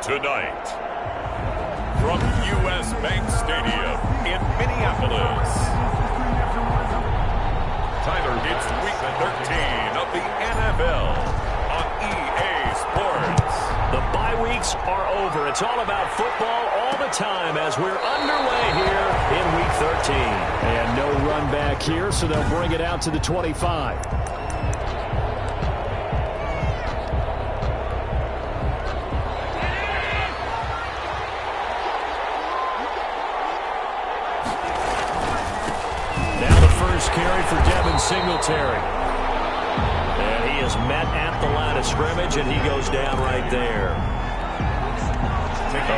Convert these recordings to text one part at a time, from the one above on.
Tonight, from U.S. Bank Stadium in Minneapolis, Tyler, it's week 13 of the NFL on EA Sports. The bye weeks are over. It's all about football all the time as we're underway here in week 13. And no run back here, so they'll bring it out to the 25. Carry for Devin Singletary. And he is met at the line of scrimmage, and he goes down right there.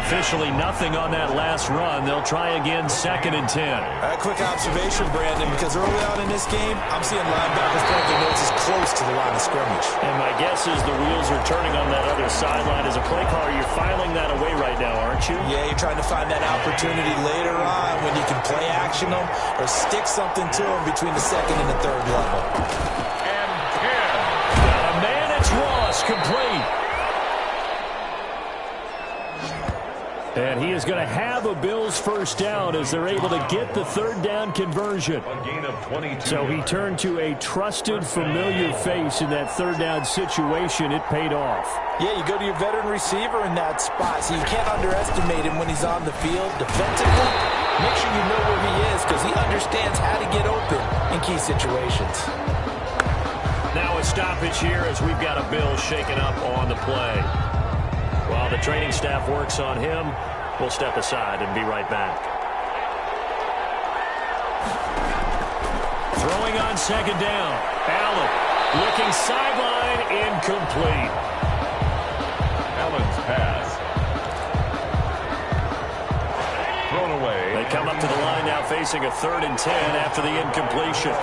Officially nothing on that last run. They'll try again, 2nd and 10. A quick observation, Brandon, because early on in this game, I'm seeing linebackers playing their noses close to the line of scrimmage. And my guess is the wheels are turning on that other sideline. As a play caller, you're filing that away right now, aren't you? Yeah, you're trying to find that opportunity later on when you can play action them or stick something to them between the 2nd and the 3rd level. And 10. Got a man, it's Ross, complete. And he is going to have a Bills first down as they're able to get the 3rd down conversion. A gain of 22. So he turned to a trusted, familiar face in that 3rd down situation. It paid off. Yeah, you go to your veteran receiver in that spot, so you can't underestimate him when he's on the field. Defensively, make sure you know where he is because he understands how to get open in key situations. Now a stoppage here as we've got a Bill shaken up on the play. While the training staff works on him, we'll step aside and be right back. Throwing on 2nd down. Allen looking sideline, incomplete. Allen's pass. Thrown away. They come up to the line now facing a 3rd and 10 after the incompletion.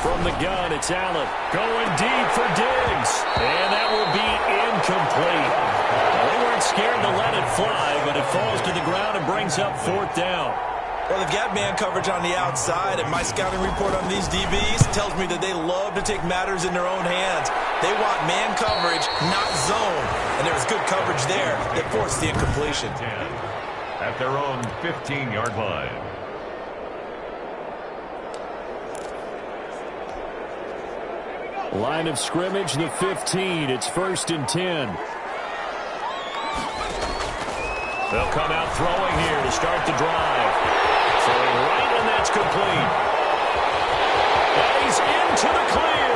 From the gun, it's Allen going deep for Diggs. And that will be incomplete. They weren't scared to let it fly, but it falls to the ground and brings up 4th down. Well, they've got man coverage on the outside, and my scouting report on these DBs tells me that they love to take matters in their own hands. They want man coverage, not zone. And there was good coverage there that forced the incompletion. At their own 15-yard line. Line of scrimmage, the 15. It's 1st and 10. They'll come out throwing here to start the drive. Throwing right, and that's complete. And he's into the clear.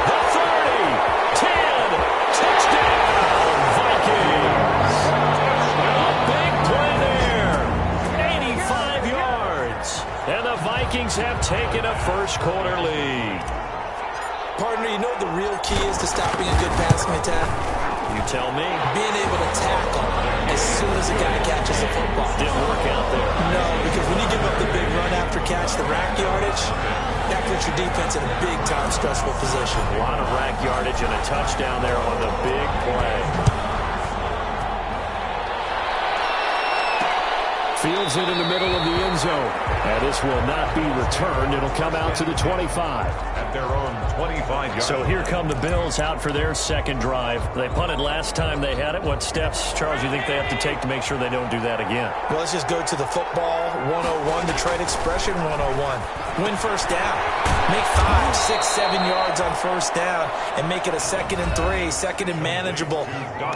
The 30, 10, touchdown, Vikings. A big play there. 85 yards. And the Vikings have taken a first-quarter lead. Partner, you know what the real key is to stopping a good passing attack? You tell me. Being able to tackle as soon as a guy catches a football. Didn't work out there. No, because when you give up the big run after catch, the rack yardage, that puts your defense in a big-time stressful position. A lot of rack yardage and a touchdown there on the big play. Fields it in the middle of the end zone. And this will not be returned. It'll come out to the 25. At their own 25-yard. So here come the Bills out for their 2nd drive. They punted last time they had it. What steps, Charles, you think they have to take to make sure they don't do that again? Well, let's just go to the football 101, Detroit expression 101. Win first down. Make 5, 6, 7 yards on first down and make it a 2nd and 3, 2nd and manageable.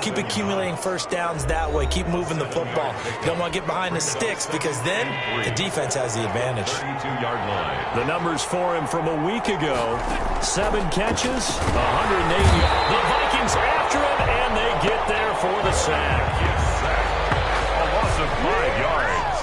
Keep accumulating first downs that way. Keep moving the football. You don't want to get behind the sticks because then the defense has the advantage. 32-yard line. The numbers for him from a week ago. 7 catches, 180. The Vikings after him, and they get there for the sack. A loss of 5 yards.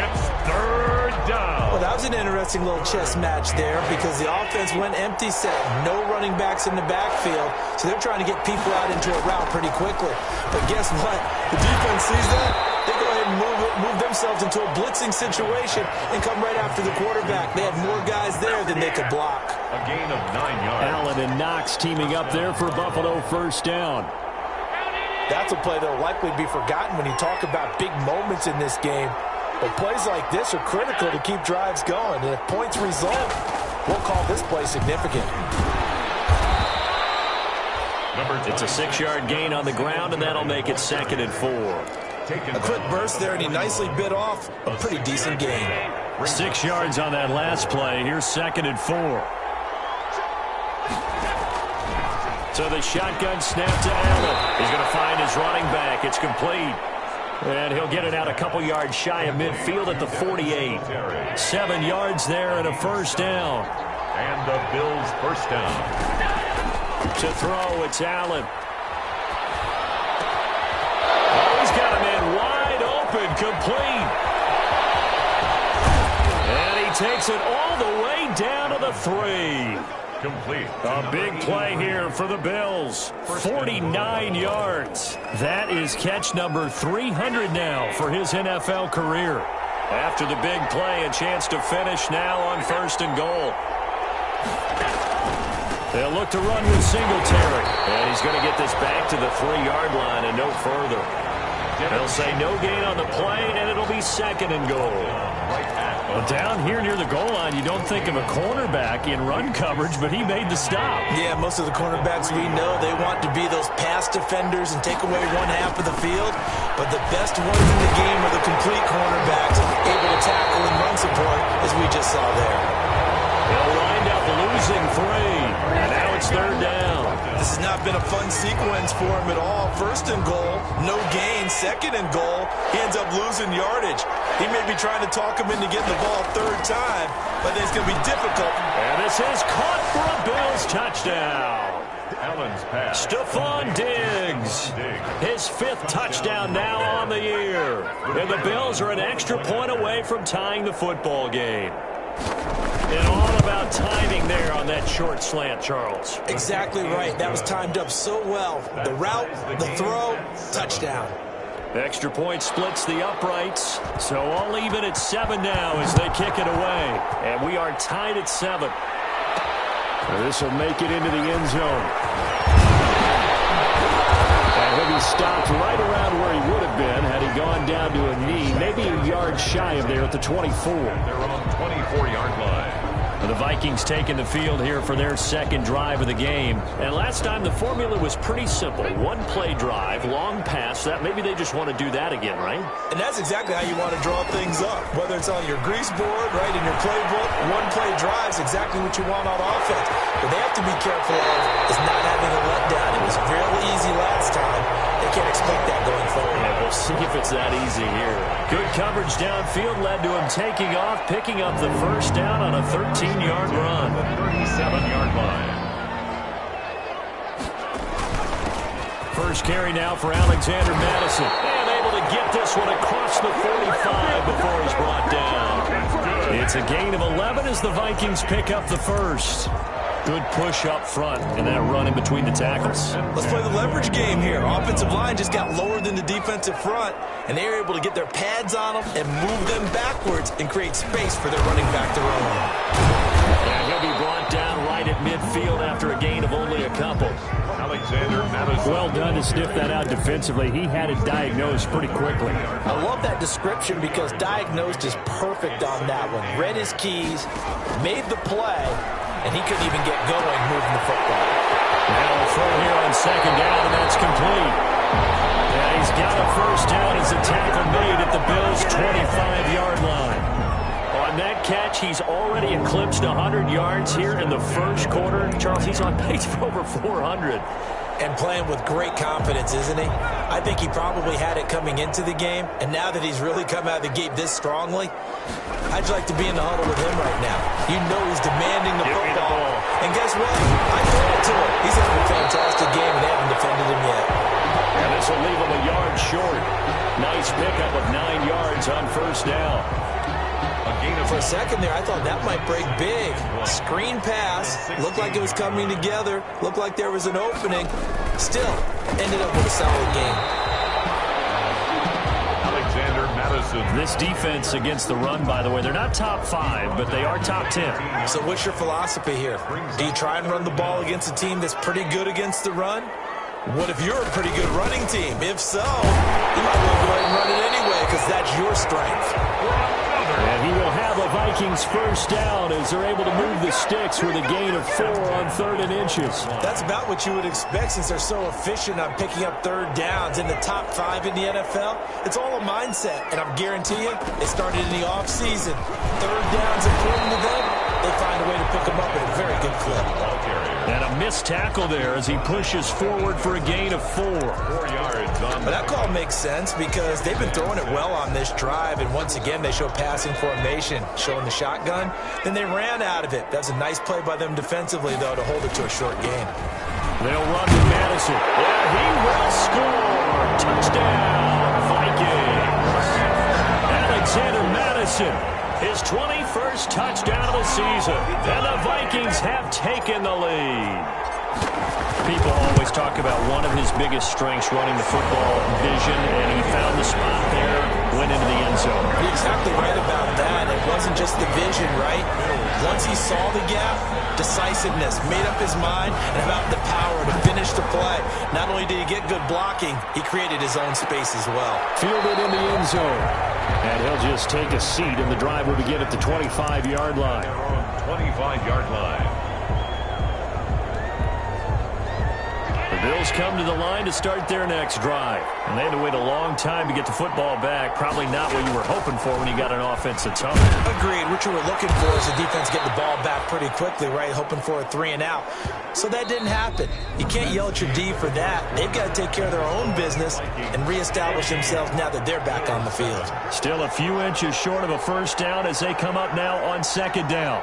It's 3rd down. Well, that was an interesting little chess match there because the offense went empty set. No running backs in the backfield, so they're trying to get people out into a route pretty quickly. But guess what? The defense sees that. They go ahead and move themselves into a blitzing situation and come right after the quarterback. They had more guys there than they could block. A gain of 9 yards. Allen and Knox teaming up there for Buffalo first down. That's a play that will likely be forgotten when you talk about big moments in this game. But plays like this are critical to keep drives going. And if points result, we'll call this play significant. Number 10. It's a 6-yard gain on the ground, and that'll make it 2nd and 4. A quick burst there, and he nicely bit off a pretty decent gain. 6 yards on that last play. Here's 2nd and 4. So the shotgun snap to Allen. He's going to find his running back. It's complete. And he'll get it out a couple yards shy of midfield at the 48. 7 yards there and a first down. And the Bills' first down. To throw, it's Allen. Oh, he's got him in wide open, complete. And he takes it all the way down to the 3. Complete. A big play here for the Bills. 49 yards. That is catch number 300 now for his NFL career. After the big play, a chance to finish now on 1st and goal. They'll look to run with Singletary. And he's going to get this back to the 3-yard line and no further. They'll say no gain on the play, and it'll be 2nd and goal. Well, down here near the goal line, you don't think of a cornerback in run coverage, but he made the stop. Yeah, most of the cornerbacks we know, they want to be those pass defenders and take away one half of the field. But the best ones in the game are the complete cornerbacks, able to tackle and run support, as we just saw there. They'll wind up losing 3, and now it's 3rd down. This has not been a fun sequence for him at all. 1st and goal, no gain. 2nd and goal, he ends up losing yardage. He may be trying to talk him into getting the ball 3rd time, but it's going to be difficult. And this is caught for a Bills touchdown. Allen's pass. Stephon Diggs. His 5th touchdown now on the year. And the Bills are an extra point away from tying the football game. And all about timing there on that short slant, Charles. Exactly right. That was timed up so well. The route, the throw, touchdown. Extra point splits the uprights. So all even at 7 now as they kick it away. And we are tied at 7. This will make it into the end zone. And he'll be stopped right around where he would have been had he gone down to a knee. Maybe a yard shy of there at the 24. They're on 24-yard line. The Vikings taking the field here for their 2nd drive of the game. And last time the formula was pretty simple. 1-play drive, long pass. That maybe they just want to do that again, right? And that's exactly how you want to draw things up. Whether it's on your grease board, right, in your playbook, 1-play drive is exactly what you want on offense. What they have to be careful of is not having a letdown. It was real easy last time. They can't expect that going forward. Yeah, we'll see if it's that easy here. Good coverage downfield led to him taking off, picking up the first down on a 13-yard run. 37-yard line. First carry now for Alexander Madison. And able to get this one across the 45 before he's brought down. It's a gain of 11 as the Vikings pick up the first. Good push up front in that run in between the tackles. Let's play the leverage game here. Offensive line just got lower than the defensive front, and they were able to get their pads on them and move them backwards and create space for their running back to run on. And he'll be brought down right at midfield after a gain of only a couple. Alexander Madison. Well done to sniff that out defensively. He had it diagnosed pretty quickly. I love that description because diagnosed is perfect on that one. Read his keys, made the play, and he couldn't even get going moving the football. Now a throw here on 2nd down, and that's complete. And he's got a first down as the tackle made at the Bills' 25-yard line. On that catch, he's already eclipsed 100 yards here in the first quarter. Charles, he's on pace for over 400. And playing with great confidence, isn't he? I think he probably had it coming into the game, and now that he's really come out of the gate this strongly, I'd like to be in the huddle with him right now. You know he's demanding the football. And guess what? I throw it to him. He's having a fantastic game, and they haven't defended him yet. And this will leave him a yard short. Nice pickup of 9 yards on first down. For a second there, I thought that might break big. Screen pass. Looked like it was coming together. Looked like there was an opening. Still, ended up with a solid game. Alexander Madison. This defense against the run, by the way, they're not top 5, but they are top 10. So what's your philosophy here? Do you try and run the ball against a team that's pretty good against the run? What if you're a pretty good running team? If so, you might want to go ahead and run it anyway because that's your strength. And he will have a Vikings first down as they're able to move the sticks with a gain of 4 on 3rd and inches. That's about what you would expect since they're so efficient on picking up 3rd downs in the top 5 in the NFL. It's all a mindset, and I'm guarantee you it started in the offseason. 3rd downs important to them. They find a way to pick them up at a very good clip. And a missed tackle there as he pushes forward for a gain of 4. 4 yards on But that call makes sense because they've been throwing it well on this drive, and once again they show passing formation, showing the shotgun. Then they ran out of it. That's a nice play by them defensively, though, to hold it to a short gain. They'll run to Madison. Yeah, he will score. Touchdown, Vikings. Alexander Madison, his 21st touchdown of the season. And the Vikings have taken the lead. People always talk about one of his biggest strengths, running the football, vision, and he found the spot there, went into the end zone. You're exactly right about that. It wasn't just the vision, right? Once he saw the gap, decisiveness, made up his mind, and about the power to finish the play. Not only did he get good blocking, he created his own space as well. Fielded in the end zone. And he'll just take a seat, and the drive will begin at the 25-yard line. 25-yard line. The Bills come to the line to start their next drive. And they had to wait a long time to get the football back. Probably not what you were hoping for when you got an offense that's hungry. Agreed. What you were looking for is the defense get the ball back pretty quickly, right? Hoping for a 3 and out. So that didn't happen. You can't yell at your D for that. They've got to take care of their own business and reestablish themselves now that they're back on the field. Still a few inches short of a first down as they come up now on 2nd down.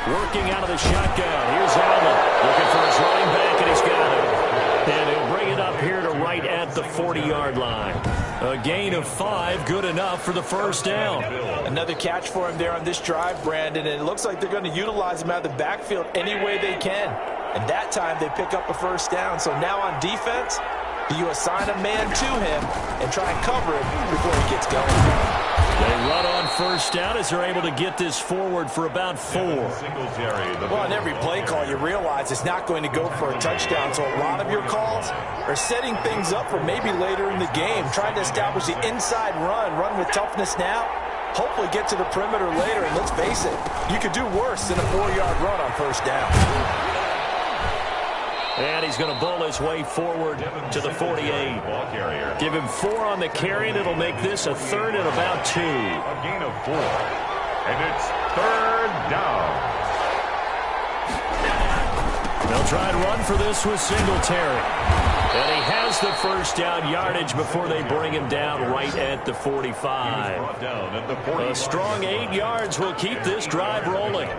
Working out of the shotgun. Here's Allen looking for his running back, and he's got it. And he'll bring it up here to right at the 40-yard line. A gain of 5, good enough for the first down. Another catch for him there on this drive, Brandon, and it looks like they're going to utilize him out of the backfield any way they can. And that time they pick up a first down. So now on defense, do you assign a man to him and try and cover him before he gets going? They run on first down as they're able to get this forward for about 4. Well, on every play call, you realize it's not going to go for a touchdown. So a lot of your calls are setting things up for maybe later in the game, trying to establish the inside run with toughness now, hopefully get to the perimeter later. And let's face it, you could do worse than a 4-yard run on first down. And he's going to bull his way forward to the 48. Give him 4 on the carry, and it'll make this a 3rd and about 2. A gain of 4. And it's 3rd down. They'll try and run for this with Singletary. And he has the first down yardage before they bring him down right at the 45. A strong 8 yards will keep this drive rolling.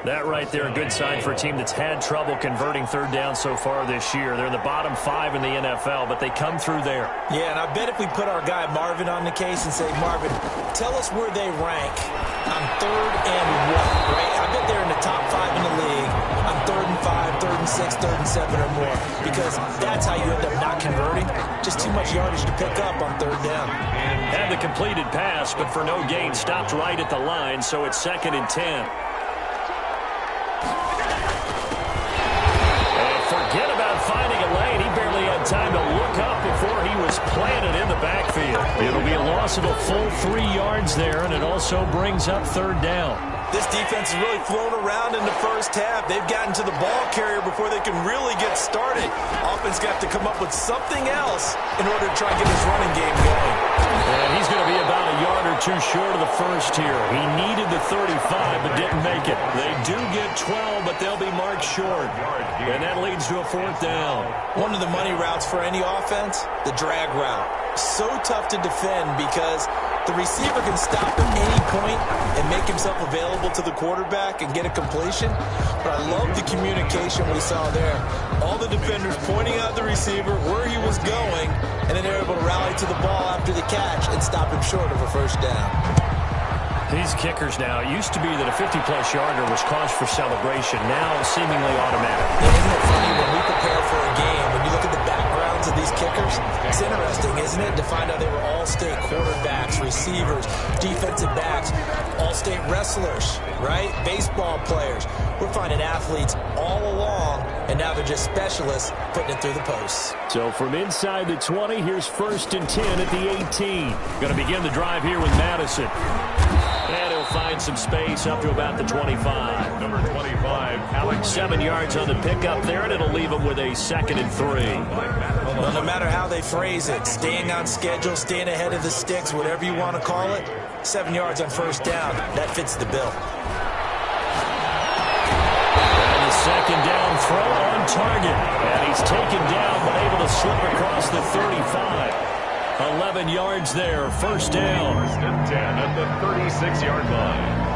That right there, a good sign for a team that's had trouble converting 3rd down so far this year. They're in the bottom 5 in the NFL, but they come through there. Yeah, and I bet if we put our guy Marvin on the case and say, Marvin, tell us where they rank on 3rd and what, right? I bet they're in the top 5 in the league on 3rd and 5, 3rd and 6, 3rd and 7 or more, because that's how you end up not converting. Just too much yardage to pick up on 3rd down. Had the completed pass, but for no gain, stopped right at the line, so it's 2nd and 10. Forget about finding a lane. He barely had time to look up before he was planted in the backfield. It'll be a loss of a full 3 yards there, and it also brings up 3rd down. This defense has really flown around in the first half. They've gotten to the ball carrier before they can really get started. Offense got to come up with something else in order to try and get his running game going. And he's going to be about a yard or 2 short of the first here. He needed the 35, but didn't make it. They do get 12, but they'll be marked short. And that leads to a 4th down. One of the money routes for any offense, the drag route. So tough to defend because the receiver can stop at any point and make himself available to the quarterback and get a completion. But I love the communication we saw there. All the defenders pointing out the receiver, where he was going, and then they're able to rally to the ball after the catch and stop him short of a first down. These kickers now, it used to be that a 50-plus yarder was cause for celebration. Now seemingly automatic. Yeah, isn't it funny when we prepare for a game, when you look at the backgrounds of these kickers, it's interesting, isn't it, to find out they were all-state quarterbacks, receivers, defensive backs, all-state wrestlers, right? Baseball players. We're finding athletes all along, and now they're are just specialists putting it through the posts. So from inside the 20, here's 1st and 10 at the 18. Going to begin the drive here with Madison. And he'll find some space up to about the 25. Number 25, Alex. 7 yards on the pickup there, and it'll leave him with a 2nd and 3. Well, no matter how they phrase it, staying on schedule, staying ahead of the sticks, whatever you want to call it, 7 yards on 1st down, that fits the bill. And the 2nd down throw on target. And he's taken down, but able to slip across the 35. 11 yards there, 1st down. 1st and 10 at the 36-yard line.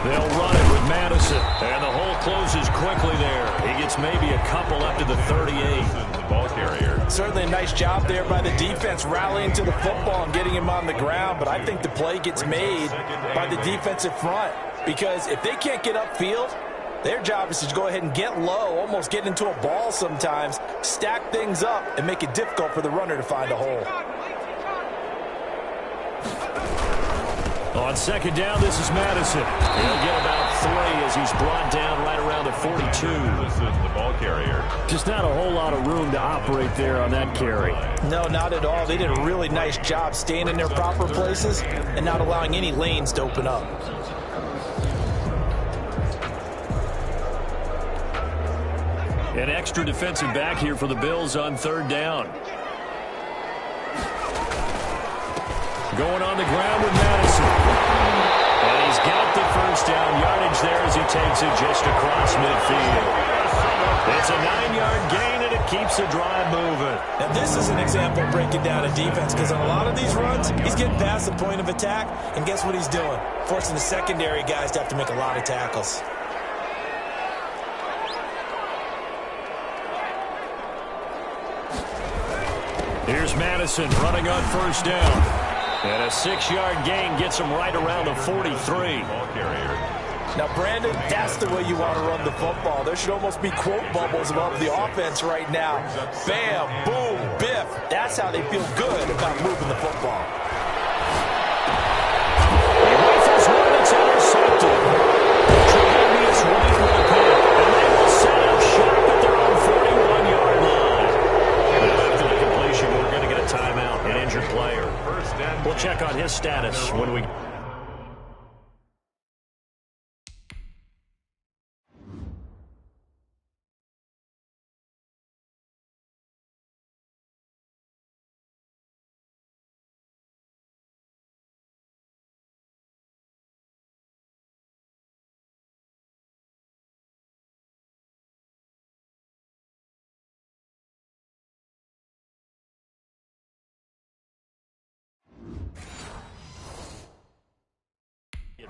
They'll run it with Madison. And the hole closes quickly there. He gets maybe a couple up to the 38. The ball carrier. Certainly a nice job there by the defense rallying to the football and getting him on the ground, but I think the play gets made by the defensive front because if they can't get upfield, their job is to go ahead and get low, almost get into a ball sometimes, stack things up, and make it difficult for the runner to find a hole. On 2nd down, this is Madison. He'll get about 3 as he's brought down right around the 42. This is the ball carrier. Just not a whole lot of room to operate there on that carry. No, not at all. They did a really nice job staying in their proper places and not allowing any lanes to open up. An extra defensive back here for the Bills on 3rd down. Going on the ground with Madison. And he's got the 1st down yardage there as he takes it just across midfield. It's a 9-yard gain, and it keeps the drive moving. Now, this is an example of breaking down a defense because on a lot of these runs, he's getting past the point of attack, and guess what he's doing? Forcing the secondary guys to have to make a lot of tackles. Here's Madison running on 1st down. And a 6-yard gain gets him right around the 43. Ball carrier. Now, Brandon, that's the way you want to run the football. There should almost be quote bubbles above the offense right now. Bam, boom, biff. That's how they feel good about moving the football. He rifles one that's intercepted. Tremendous running weapon. And they will set up shop at their own 41-yard line. And after the completion, we're going to get a timeout, an injured player. We'll check on his status when we...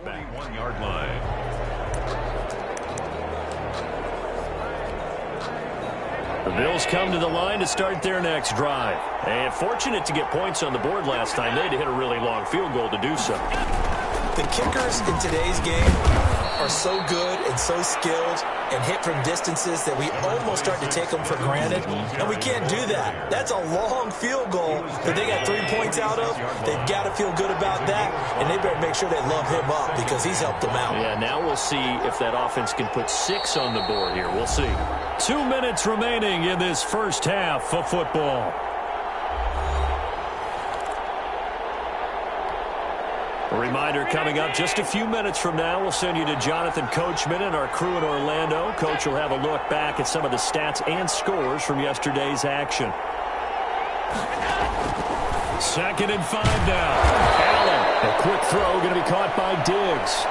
Back 1-yard line. The Bills come to the line to start their next drive. And fortunate to get points on the board last time. They had to hit a really long field goal to do so. The kickers in today's game are so good and so skilled and hit from distances that we almost start to take them for granted, and we can't do that. That's a long field goal that they got 3 points out of. They've got to feel good about that, and they better make sure they love him up because he's helped them out. Yeah, now we'll see if that offense can put 6 on the board here. We'll see. 2 minutes remaining in this first half of football. A reminder coming up just a few minutes from now, we'll send you to Jonathan Coachman and our crew in Orlando. Coach will have a look back at some of the stats and scores from yesterday's action. 2nd and 5 now. Allen, a quick throw going to be caught by Diggs.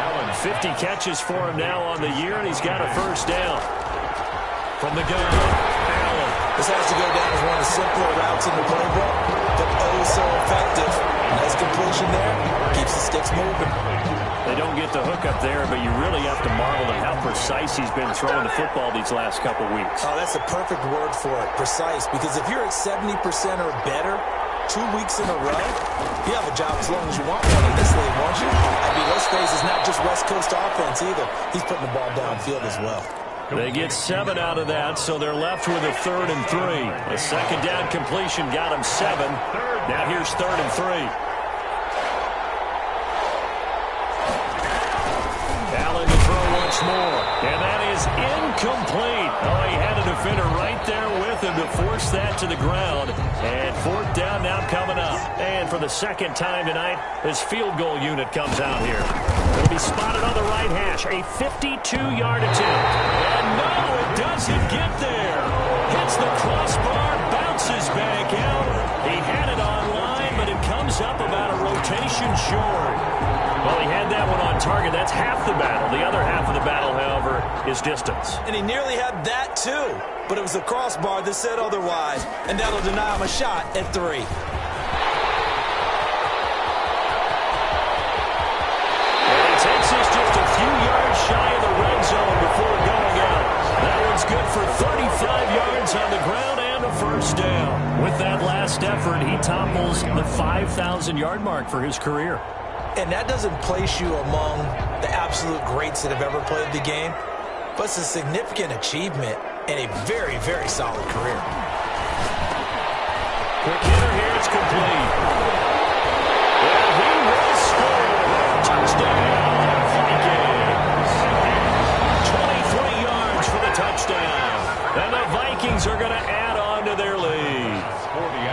Allen, 50 catches for him now on the year, and he's got a 1st down. From the gun, Allen. This has to go down as one of the simpler routes in the playbook, but oh so effective. Nice completion there. Keeps the sticks moving. They don't get the hook up there, but you really have to marvel at how precise he's been throwing the football these last couple weeks. Oh, that's a perfect word for it, precise, because if you're at 70% or better 2 weeks in a row, you have a job as long as you want one in this league, won't you? I mean, let's face it, it's not just West Coast offense either. He's putting the ball downfield as well. They get 7 out of that, so they're left with a 3rd and 3. A 2nd down completion got him 7. Now here's 3rd and 3. Allen to throw once more. And that is incomplete. Oh, he had a defender right there with him to force that to the ground. And fourth down now coming up. And for the second time tonight, his field goal unit comes out here. It'll be spotted on the right hash. A 52-yard attempt. And no, it doesn't get there. Hits the crossbar, bounces back out. He had it on line, but it comes up about a rotation short. Well, he had that one on target. That's half the battle. The other half of the battle, however, is distance. And he nearly had that, too. But it was the crossbar that said otherwise. And that'll deny him a shot at 3. And he takes this just a few yards shy of the red zone before going out. That one's good for 35 yards on the ground and a first down. With that last effort, he topples the 5,000-yard mark for his career. And that doesn't place you among the absolute greats that have ever played the game, but it's a significant achievement and a very, very solid career. Quick hitter here, it's complete. And he will score. Touchdown, Vikings. 23 yards for the touchdown. And the Vikings are going to add on to their lead.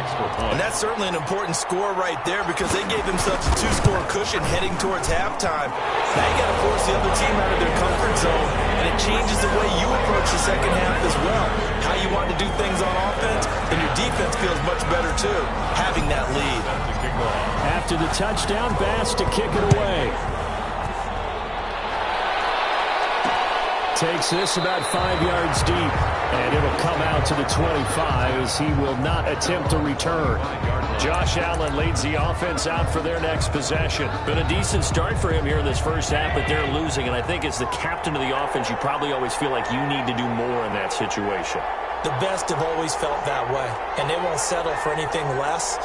And that's certainly an important score right there because they gave themselves a 2-score cushion heading towards halftime. Now you got to force the other team out of their comfort zone, and it changes the way you approach the second half as well. How you want to do things on offense, and your defense feels much better too, having that lead. After the touchdown, Bass to kick it away. Takes this about 5 yards deep. And it'll come out to the 25 as he will not attempt to return. Josh Allen leads the offense out for their next possession. Been a decent start for him here in this first half, but they're losing. And I think as the captain of the offense, you probably always feel like you need to do more in that situation. The best have always felt that way, and they won't settle for anything less.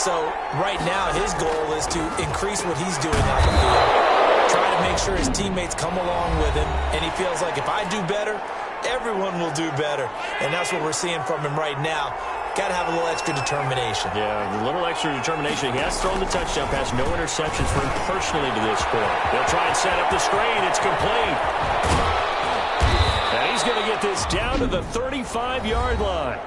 So right now, his goal is to increase what he's doing on the field. Try to make sure his teammates come along with him, and he feels like if I do better, everyone will do better. And that's what we're seeing from him right now. Got to have a little extra determination. Yeah, a little extra determination. He has thrown the touchdown pass. No interceptions for him personally to this point. They'll try and set up the screen. It's complete. And he's going to get this down to the 35-yard line.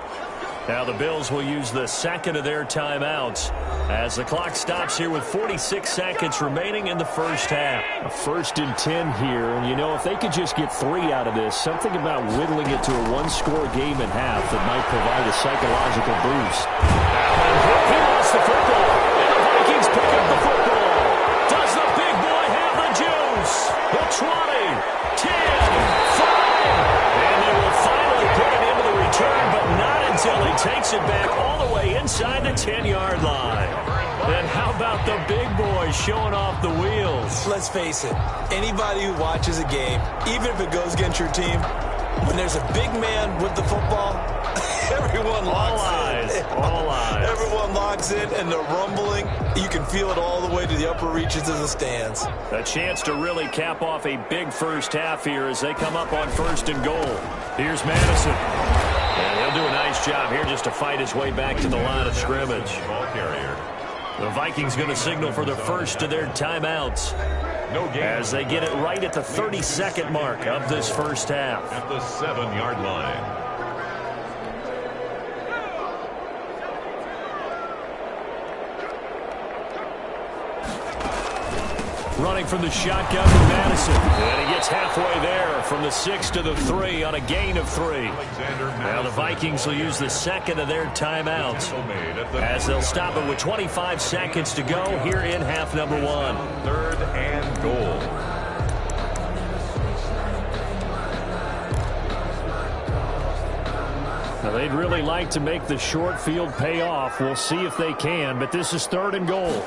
Now the Bills will use the second of their timeouts as the clock stops here with 46 seconds remaining in the first half. A 1st and 10 here, and you know, if they could just get 3 out of this, something about whittling it to a 1-score game at half that might provide a psychological boost. He lost the football, and the Vikings pick up the football. Does the big boy have the juice? The 20, 10, 5, and they will finally put it into the return, but not until he takes it back all the way inside the 10-yard line. And how about the big boy showing off the wheels? Let's face it, anybody who watches a game, even if it goes against your team, when there's a big man with the football, everyone locks in. All eyes. Everyone locks in, and the rumbling, you can feel it all the way to the upper reaches of the stands. A chance to really cap off a big first half here as they come up on 1st and goal. Here's Madison. And he'll do a nice job here just to fight his way back to the line of scrimmage. Ball carrier. The Vikings going to signal for the first of their timeouts as they get it right at the 32nd mark of this first half. At the 7-yard line. Running from the shotgun to Madison. And he gets halfway there from the 6 to the 3 on a gain of 3. Now the Vikings will use the second of their timeouts as they'll stop it with 25 seconds to go here in half number 1. 3rd and goal. Now they'd really like to make the short field pay off. We'll see if they can, but this is 3rd and goal.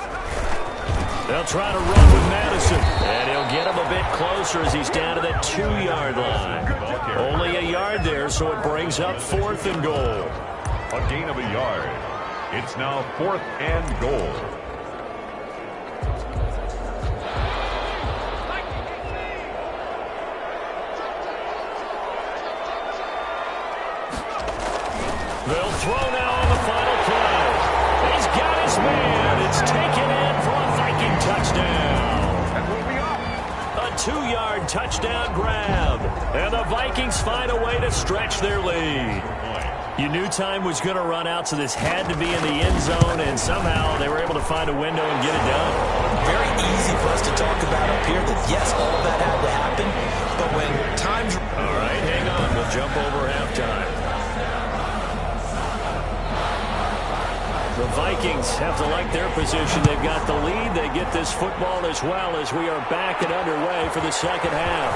They'll try to run with Madison, and he'll get him a bit closer as he's down to that 2-yard line. Only a yard there, so it brings up 4th and goal. A gain of a yard. It's now 4th and goal. They'll throw now on the final play. He's got his man. It's taken in for a Viking touchdown. A 2-yard touchdown grab. Vikings find a way to stretch their lead. You knew time was going to run out, so this had to be in the end zone, and somehow they were able to find a window and get it done. Very easy for us to talk about up here that, yes, all that had to happen, but when time's... All right, hang on. We'll jump over halftime. The Vikings have to like their position. They've got the lead. They get this football as well as we are back and underway for the second half.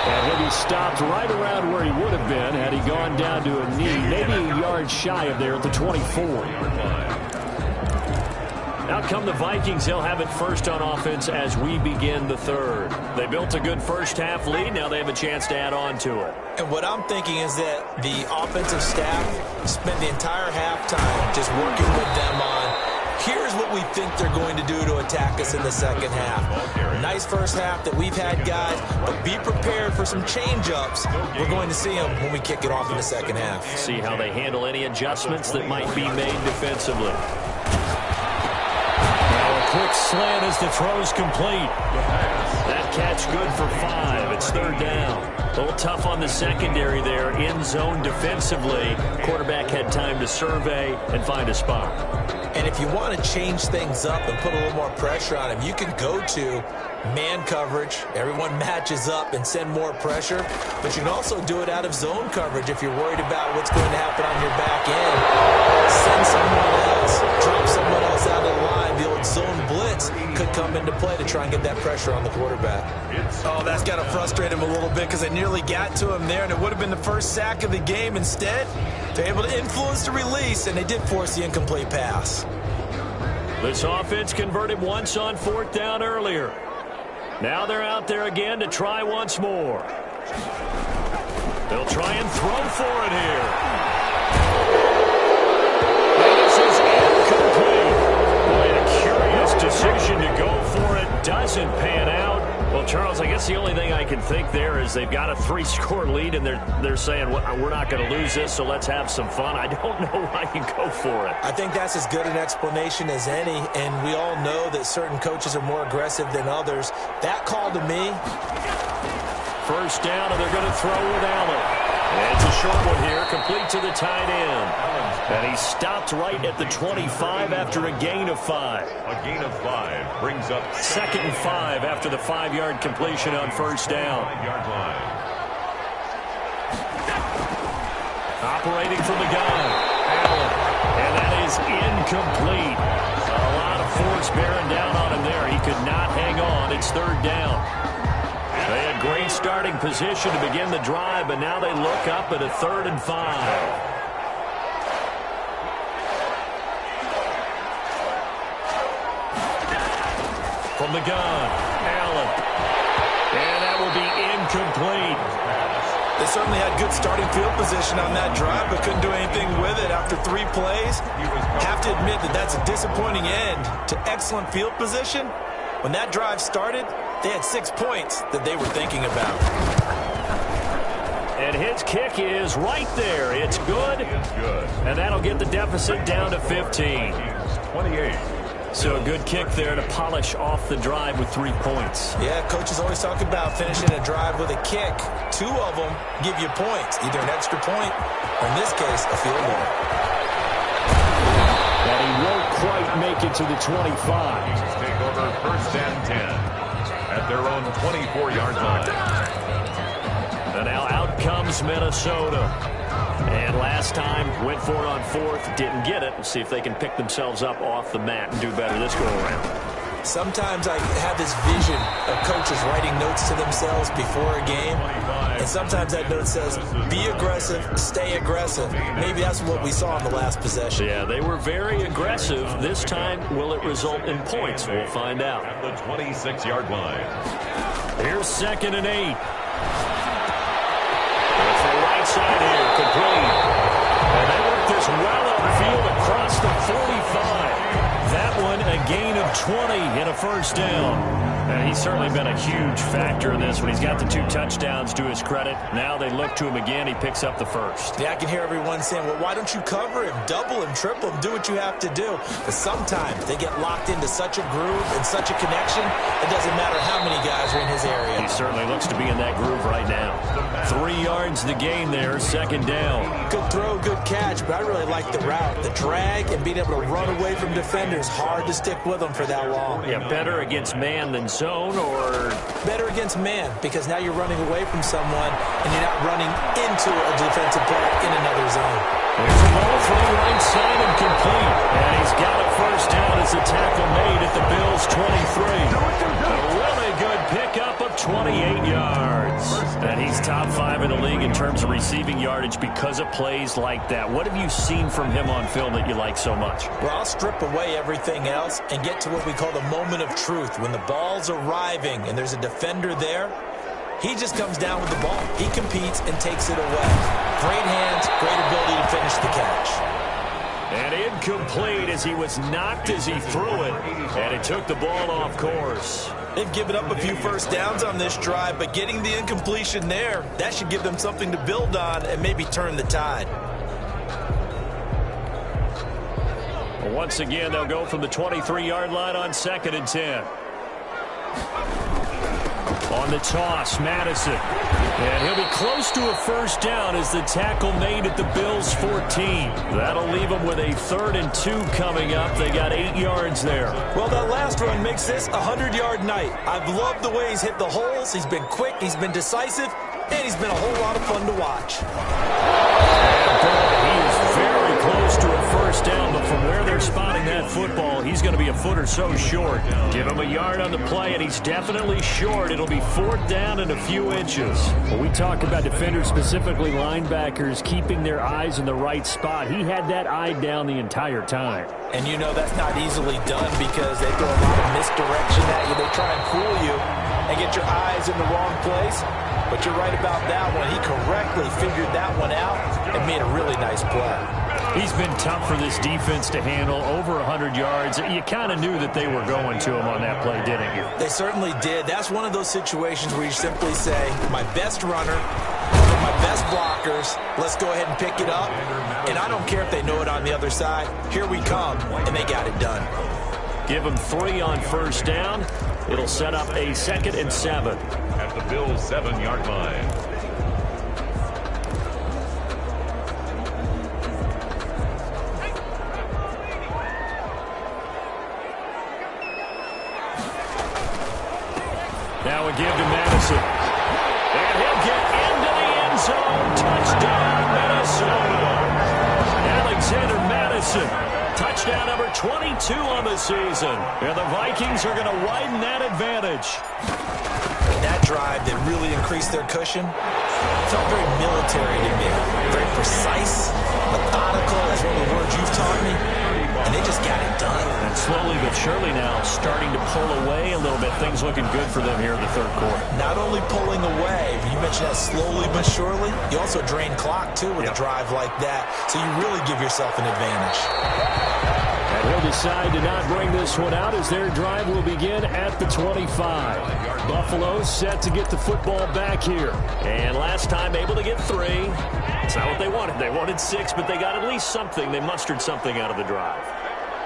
And he'll be stopped right around where he would have been had he gone down to a knee, maybe a yard shy of there at the 24. Out come the Vikings. They'll have it first on offense as we begin the third. They built a good first half lead. Now they have a chance to add on to it. And what I'm thinking is that the offensive staff spent the entire halftime just working with them on, here's what we think they're going to do to attack us in the second half. Nice first half that we've had, guys, but be prepared for some change-ups. We're going to see them when we kick it off in the second half. See how they handle any adjustments that might be made defensively. Quick slant as the throw's complete. That catch good for 5. It's third down. A little tough on the secondary there. In zone defensively. Quarterback had time to survey and find a spot. And if you want to change things up and put a little more pressure on him, you can go to man coverage. Everyone matches up and send more pressure. But you can also do it out of zone coverage if you're worried about what's going to happen on your back end. Send someone else. Drop someone else out of the line. The old zone blitz could come into play to try and get that pressure on the quarterback. Oh, that's got to frustrate him a little bit because they nearly got to him there, and it would have been the first sack of the game. Instead, they're able to influence the release, and they did force the incomplete pass. This offense converted once on fourth down earlier. Now they're out there again to try once more. They'll try and throw for it here. This is incomplete. Boy, a curious decision to go for it. Doesn't pan out. Well, Charles, I guess the only thing I can think there is they've got a 3-score lead, and they're saying, well, we're not going to lose this, so let's have some fun. I don't know why you go for it. I think that's as good an explanation as any, and we all know that certain coaches are more aggressive than others. That call to me. First down, and they're going to throw with Allen. And it's a short one here, complete to the tight end. And he stopped right at the 25 after a gain of 5. A gain of 5 brings up 2nd and 5 after the 5-yard completion on first down. 5-yard line. Operating from the gun, Allen. And that is incomplete. A lot of force bearing down on him there. He could not hang on. It's third down. They had great starting position to begin the drive, but now they look up at a 3rd and 5. From the gun, Allen. And that will be incomplete. They certainly had good starting field position on that drive, but couldn't do anything with it after 3 plays. Have to admit that that's a disappointing end to excellent field position. When that drive started, they had 6 points that they were thinking about. And his kick is right there. It's good. It's good. And that'll get the deficit down to 15. 28. So a good kick there to polish off the drive with 3 points. Yeah, coaches always talk about finishing a drive with a kick. 2 of them give you points, either an extra point or, in this case, a field goal. And he won't quite make it to the 25. Take over first and 10 at their own 24-yard line. And now out comes Minnesota. And last time, went for it on 4th, didn't get it. We'll see if they can pick themselves up off the mat and do better this go-around. Sometimes I have this vision of coaches writing notes to themselves before a game. And sometimes that note says, be aggressive, stay aggressive. Maybe that's what we saw in the last possession. Yeah, they were very aggressive. This time, will it result in points? We'll find out. At the 26-yard line. Here's 2nd and 8. It's the right side here, complete. And they work this well upfield across the 45. That one a gain of 20 and a first down. And he's certainly been a huge factor in this one. He's got the 2 touchdowns to his credit. Now they look to him again. He picks up the first. Yeah, I can hear everyone saying, well, why don't you cover him, double him, triple him, do what you have to do. But sometimes they get locked into such a groove and such a connection, it doesn't matter how many guys are in his area. He's certainly looks to be in that groove right now. 3 yards the gain there, second down. Good throw, good catch, but I really like the route. The drag and being able to run away from defenders. Hard to stick with them for that long. Yeah, better against man than zone, or? Better against man, because now you're running away from someone and you're not running into a defensive player in another zone. There's a ball from the right side and complete. And he's got a first down as the tackle made at the Bills' 23. A really good pickup of 28 yards. And he's top 5 in the league in terms of receiving yardage because of plays like that. What have you seen from him on film that you like so much? Well, I'll strip away everything else and get to what we call the moment of truth. When the ball's arriving and there's a defender there, he just comes down with the ball. He competes and takes it away. Great hands, great ability to finish the catch. And incomplete as he was knocked as he threw it. And it took the ball off course. They've given up a few first downs on this drive, but getting the incompletion there, that should give them something to build on and maybe turn the tide. Once again, they'll go from the 23-yard line on 2nd and 10. On the toss, Madison. And he'll be close to a first down as the tackle made at the Bills' 14. That'll leave them with a 3rd and 2 coming up. They got 8 yards there. Well, that last run makes this a 100-yard night. I've loved the way he's hit the holes. He's been quick, he's been decisive, and he's been a whole lot of fun to watch. And boy, he is very close to a first down, but from where they're spotting that football, he's going to be a foot or so short. Give him a yard on the play, and he's definitely short. It'll be 4th down and a few inches. When we talk about defenders, specifically linebackers, keeping their eyes in the right spot, he had that eye down the entire time. And you know that's not easily done because they throw a lot of misdirection at you. They try and fool you and get your eyes in the wrong place. But you're right about that one. He correctly figured that one out and made a really nice play. He's been tough for this defense to handle, over 100 yards. You kind of knew that they were going to him on that play, didn't you? They certainly did. That's one of those situations where you simply say, my best runner, one of my best blockers, let's go ahead and pick it up. And I don't care if they know it on the other side. Here we come, and they got it done. Give them 3 on first down. It'll set up a 2nd and 7. At the Bills' 7-yard line. Now a give to Madison. And he'll get into the end zone. Touchdown, Minnesota. Alexander Madison. Touchdown number 22 on the season. And the Vikings are going to widen that advantage. That drive that really increased their cushion felt very military to me. Very precise, methodical. That's one of the words you've taught me. And they just got it done. And slowly but surely now starting to pull away a little bit. Things looking good for them here in the 3rd quarter. Not only pulling away, but you mentioned that slowly but surely. You also drain clock, too, with a drive like that. So you really give yourself an advantage. And he'll decide to not bring this one out as their drive will begin at the 25. Buffalo set to get the football back here. And last time able to get 3. It's not what they wanted. They wanted 6, but they got at least something. They mustered something out of the drive.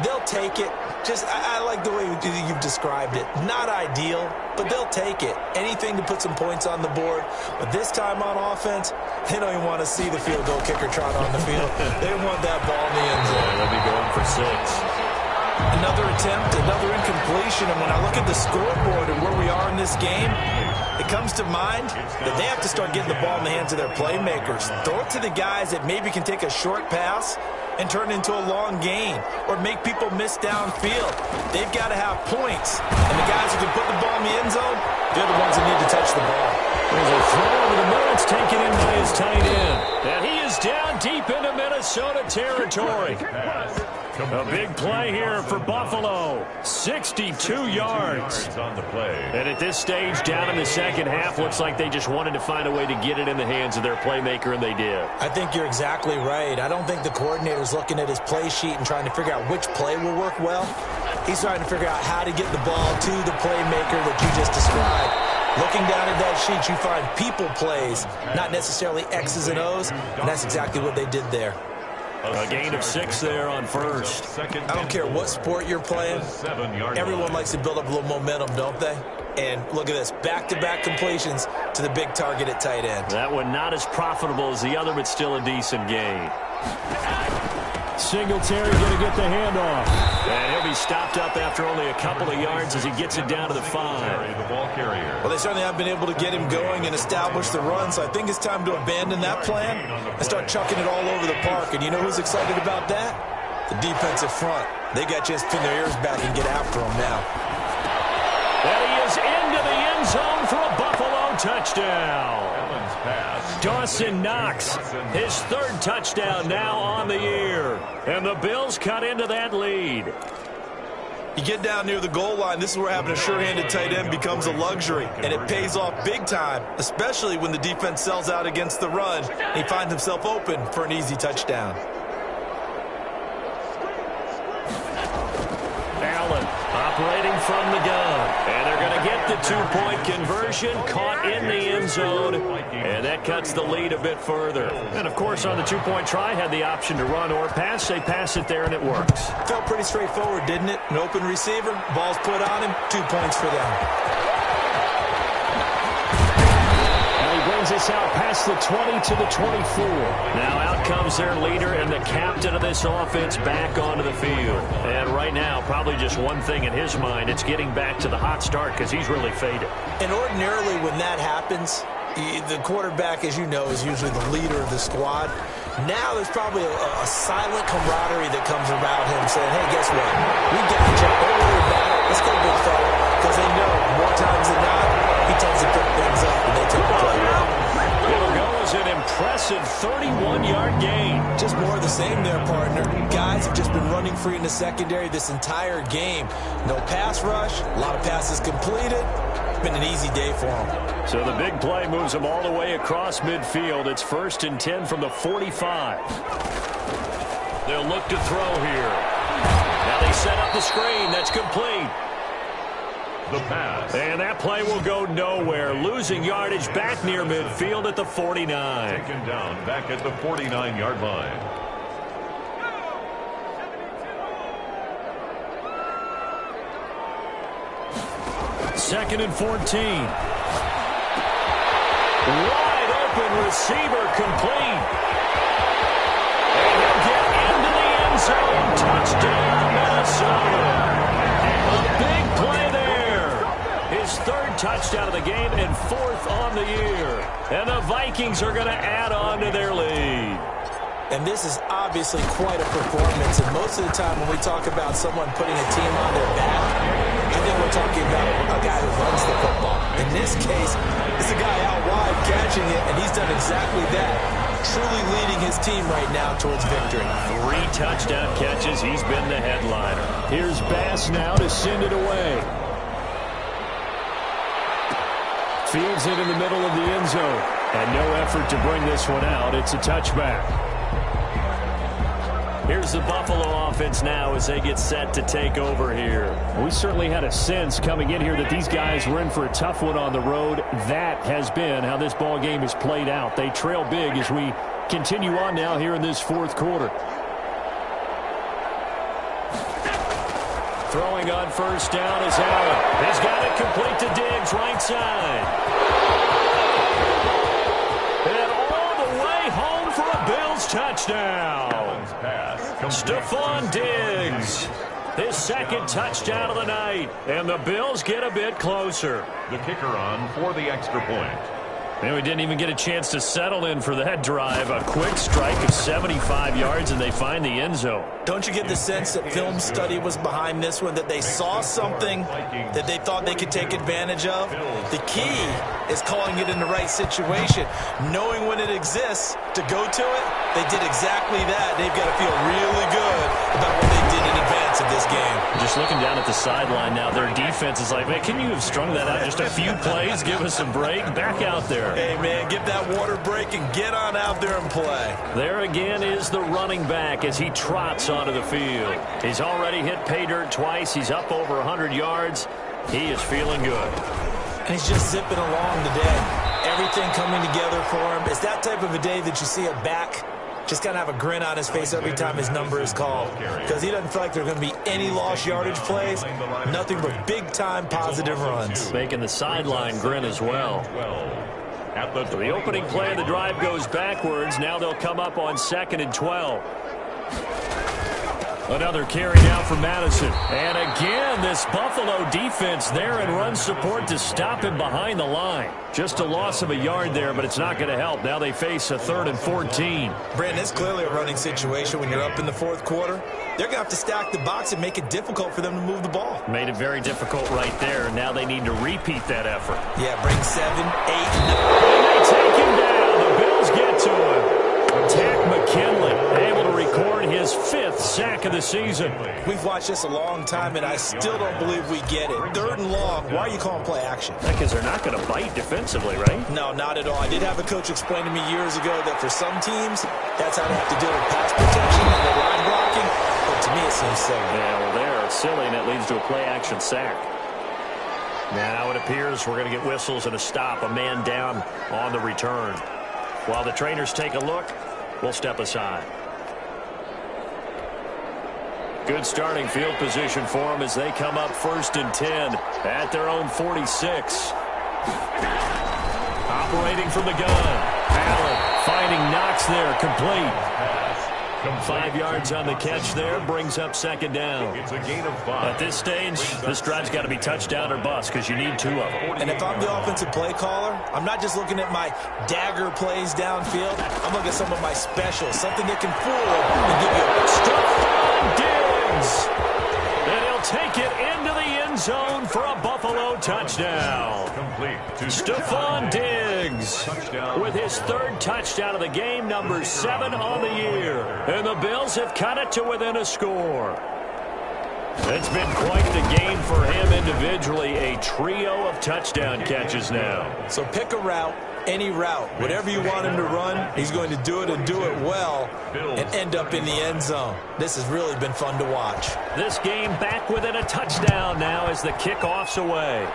They'll take it. I like the way you've described it. Not ideal, but they'll take it. Anything to put some points on the board. But this time on offense, they don't even want to see the field goal kicker trot on the field. They want that ball in the end zone. They'll be going for 6. Another attempt, another incompletion. And when I look at the scoreboard and where we are in this game, it comes to mind that they have to start getting the ball in the hands of their playmakers. Throw it to the guys that maybe can take a short pass and turn it into a long gain or make people miss downfield. They've got to have points. And the guys who can put the ball in the end zone, they're the ones that need to touch the ball. There's a throw over the middle. It's taken in by his tight end. And he is down deep into Minnesota territory. A big play here for Buffalo. 62 yards. On the play. And at this stage, down in the second half, looks like they just wanted to find a way to get it in the hands of their playmaker, and they did. I think you're exactly right. I don't think the coordinator's looking at his play sheet and trying to figure out which play will work well. He's trying to figure out how to get the ball to the playmaker that you just described. Looking down at that sheet, you find people plays, not necessarily X's and O's, and that's exactly what they did there. A gain of 6 there on first. I don't care what sport you're playing. Everyone likes to build up a little momentum, don't they? And look at this, back-to-back completions to the big target at tight end. That one not as profitable as the other, but still a decent gain. Singletary going to get the handoff. And he'll be stopped up after only a couple of yards as he gets it down to the 5. The ball carrier. Well, they certainly have been able to get him going and establish the run, so I think it's time to abandon that plan and start chucking it all over the park. And you know who's excited about that? The defensive front. They got just pin their ears back and get after him now. And he is into the end zone for a Buffalo touchdown. Dawson Knox, his 3rd touchdown now on the year. And the Bills cut into that lead. You get down near the goal line, this is where having a sure-handed tight end becomes a luxury. And it pays off big time, especially when the defense sells out against the run. And he finds himself open for an easy touchdown. Allen operating from the gun. And they're going to get the 2-point conversion, caught in the end zone. And that cuts the lead a bit further. And, of course, on the 2-point try, had the option to run or pass. They pass it there, and it works. Felt pretty straightforward, didn't it? An open receiver, ball's put on him, 2 points for them. Brings us out past the 20 to the 24. Now out comes their leader and the captain of this offense back onto the field. And right now, probably just one thing in his mind, it's getting back to the hot start because he's really faded. And ordinarily when that happens, the quarterback, as you know, is usually the leader of the squad. Now there's probably a silent camaraderie that comes about him saying, hey, guess what? We got you. Don't worry about it. Let's go, big fella. Because they know more times than not, he tends to pick things up and they take the play well. It'll go as an impressive 31-yard gain. Just more of the same there, partner. Guys have just been running free in the secondary this entire game. No pass rush, a lot of passes completed. It's been an easy day for them. So the big play moves them all the way across midfield. It's 1st and 10 from the 45. They'll look to throw here. Now they set up the screen. That's complete. The pass. And that play will go nowhere. Losing yardage back near midfield at the 49. Taken down back at the 49-yard line. Second and 14. Wide open receiver complete. And he'll get into the end zone. Touchdown, Minnesota. A big play there. His 3rd touchdown of the game and 4th on the year. And the Vikings are going to add on to their lead. And this is obviously quite a performance. And most of the time when we talk about someone putting a team on their back, I think we're talking about a guy who runs the football. In this case, it's a guy out wide catching it, and he's done exactly that. Truly leading his team right now towards victory. 3 touchdown catches. He's been the headliner. Here's Bass now to send it away. Fields it in the middle of the end zone. And no effort to bring this one out. It's a touchback. Here's the Buffalo offense now as they get set to take over here. We certainly had a sense coming in here that these guys were in for a tough one on the road. That has been how this ball game is played out. They trail big as we continue on now here in this 4th quarter. Throwing on 1st down is Allen. He's got it complete to Diggs, right side. And all the way home for a Bills touchdown. Stephon Diggs, his 2nd touchdown of the night. And the Bills get a bit closer. The kicker on for the extra point. And we didn't even get a chance to settle in for that drive. A quick strike of 75 yards, and they find the end zone. Don't you get the sense that film study was behind this one, that they saw something that they thought they could take advantage of? The key is calling it in the right situation. Knowing when it exists to go to it, they did exactly that. They've got to feel really good about what they did in advance of this game. Just looking down at the sideline now, their defense is like, man, can you have strung that out just a few plays? Give us a break. Back out there. Hey, man, give that water break and get on out there and play. There again is the running back as he trots onto the field. He's already hit pay dirt twice. He's up over 100 yards. He is feeling good. And he's just zipping along today. Everything coming together for him. It's that type of a day that you see a back just kind of have a grin on his face every time his number is called, because he doesn't feel like there's going to be any lost yardage plays, nothing but big-time positive runs. Making the sideline grin as well. So the opening play of the drive goes backwards. Now they'll come up on 2nd and 12. Another carry down for Madison. And again, this Buffalo defense there in run support to stop him behind the line. Just a loss of a yard there, but it's not going to help. Now they face a 3rd and 14. Brandon, it's clearly a running situation when you're up in the 4th quarter. They're going to have to stack the box and make it difficult for them to move the ball. Made it very difficult right there. Now they need to repeat that effort. Yeah, bring 7, 8, 9. And they take him down. The Bills get to him. Tack McKinley able to record his 5th sack of the season. We've watched this a long time, and I still don't believe we get it. 3rd and long, why are you calling play action? Because they're not going to bite defensively, right? No, not at all. I did have a coach explain to me years ago that for some teams, that's how they have to deal with pass protection and their line blocking. But to me, it seems silly. Yeah, well, there, it's silly, and it leads to a play-action sack. Now it appears we're going to get whistles and a stop, a man down on the return. While the trainers take a look, we'll step aside. Good starting field position for them as they come up 1st and 10 at their own 46. Operating from the gun. Allen finding Knox there, complete. 5 yards on the catch there, brings up 2nd down. It's a gain of 5. At this stage, this drive's got to be touchdown or bust because you need 2 of them. And if I'm the offensive play caller, I'm not just looking at my dagger plays downfield. I'm looking at some of my specials, something that can fool and give you a Stephon Diggs. And he'll take it into the end zone for a Buffalo touchdown. Complete to Stephon Diggs with his 3rd touchdown of the game, number 7 on the year. And the Bills have cut it to within a score. It's been quite the game for him individually, a trio of touchdown catches now. So pick a route, any route, whatever you want him to run, he's going to do it and do it well and end up in the end zone. This has really been fun to watch. This game back within a touchdown now as the kickoff's away.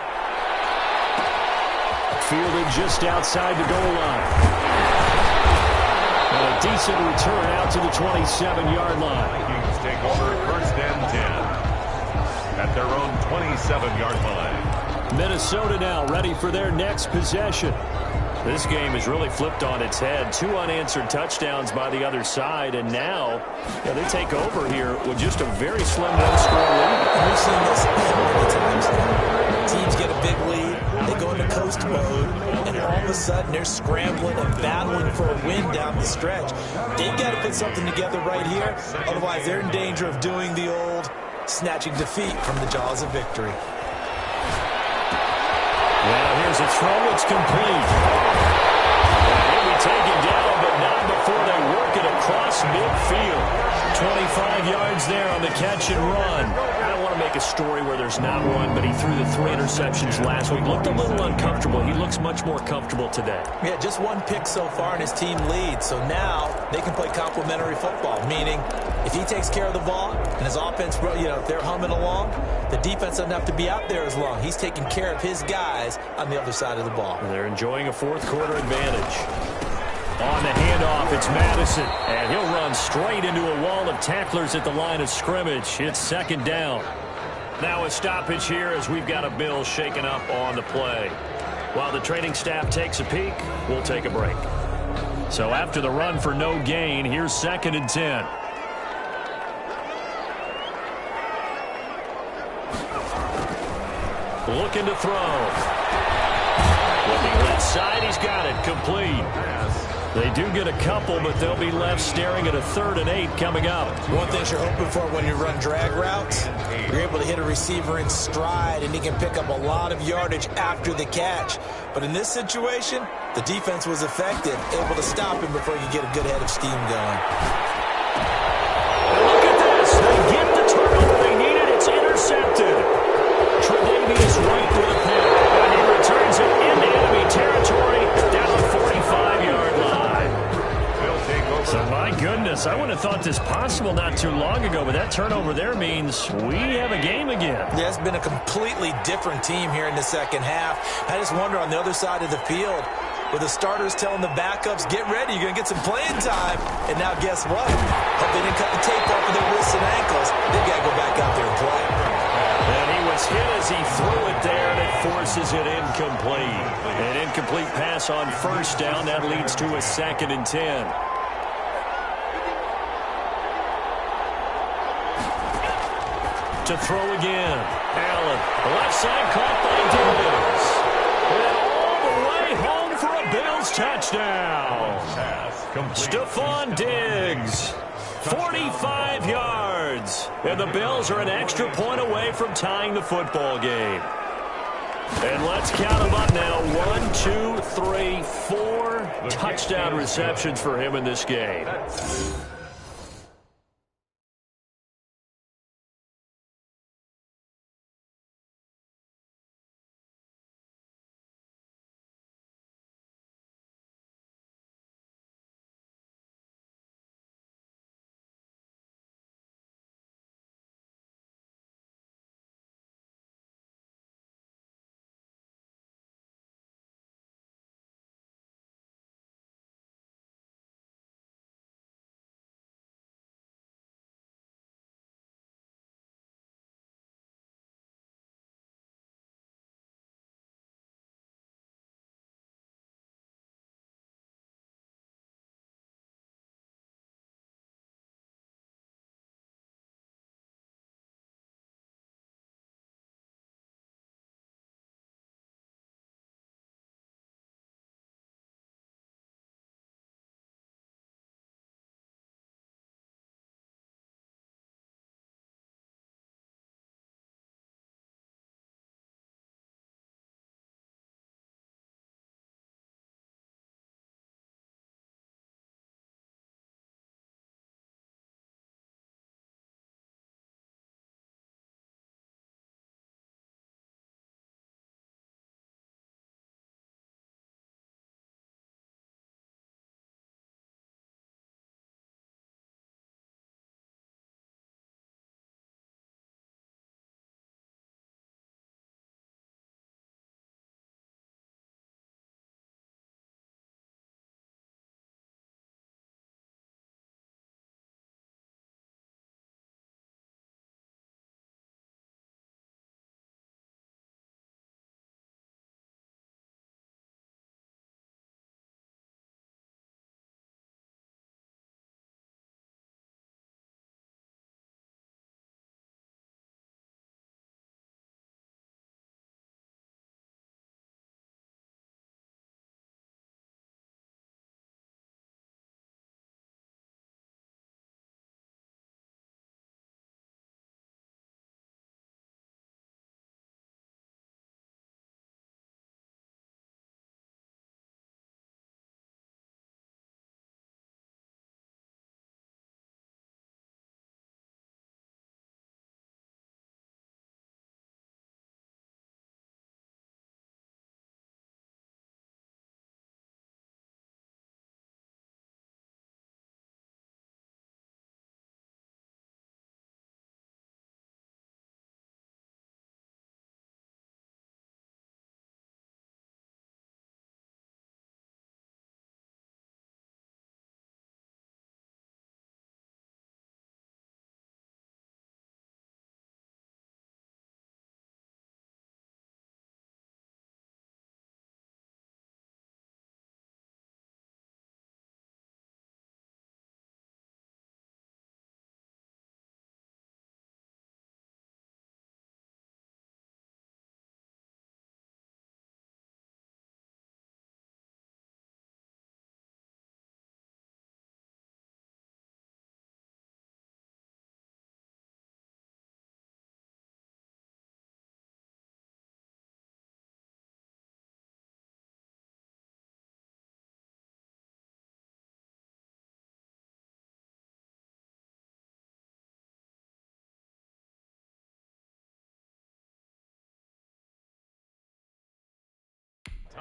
Fielded just outside the goal line. And a decent return out to the 27-yard line. Vikings take over 1st and 10 at their own 27-yard line. Minnesota now ready for their next possession. This game has really flipped on its head. 2 unanswered touchdowns by the other side, and now they take over here with just a very slim one-score lead. We've seen this many times. Teams get a big lead, they go into coast mode, and all of a sudden they're scrambling and battling for a win down the stretch. They've got to put something together right here, otherwise they're in danger of doing the old snatching defeat from the jaws of victory. Now here's a throw. It's complete. He'll be taken down, but not before they work it across midfield. 25 yards there on the catch and run. I don't want to make a story where there's not one, but he threw the 3 interceptions last week. Looked a little uncomfortable. He looks much more comfortable today. Yeah, just 1 pick so far and his team leads. So now they can play complementary football, meaning if he takes care of the ball and his offense, if they're humming along, the defense doesn't have to be out there as long. He's taking care of his guys on the other side of the ball. They're enjoying a 4th quarter advantage. On the handoff, it's Madison, and he'll run straight into a wall of tacklers at the line of scrimmage. It's 2nd down. Now a stoppage here as we've got a Bill shaken up on the play. While the training staff takes a peek, we'll take a break. So after the run for no gain, here's 2nd and 10. Looking to throw. Looking left side, he's got it, complete. They do get a couple, but they'll be left staring at a 3rd and 8 coming up. One thing you're hoping for when you run drag routes, you're able to hit a receiver in stride, and he can pick up a lot of yardage after the catch. But in this situation, the defense was effective, able to stop him before you get a good head of steam going. And look at this. They get the turnover they needed. It's intercepted. Tre'Davious White with a pick. And he returns it into enemy territory down the 45-yard line. So, my goodness, I wouldn't have thought this possible not too long ago, but that turnover there means we have a game again. Yeah, it's been a completely different team here in the second half. I just wonder on the other side of the field, where the starters telling the backups, get ready, you're going to get some playing time. And now guess what? Hope they didn't cut the tape off of their wrists and ankles. They've got to go back out there and play. And he was hit as he threw it there, and it forces it incomplete. An incomplete pass on first down. That leads to a 2nd and 10. To throw again. Allen, left side caught by Diggs. And all the way home for a Bills touchdown. Stephon Diggs, 45 yards. And the Bills are an extra point away from tying the football game. And let's count them up now. 1, 2, 3, 4 touchdown receptions for him in this game.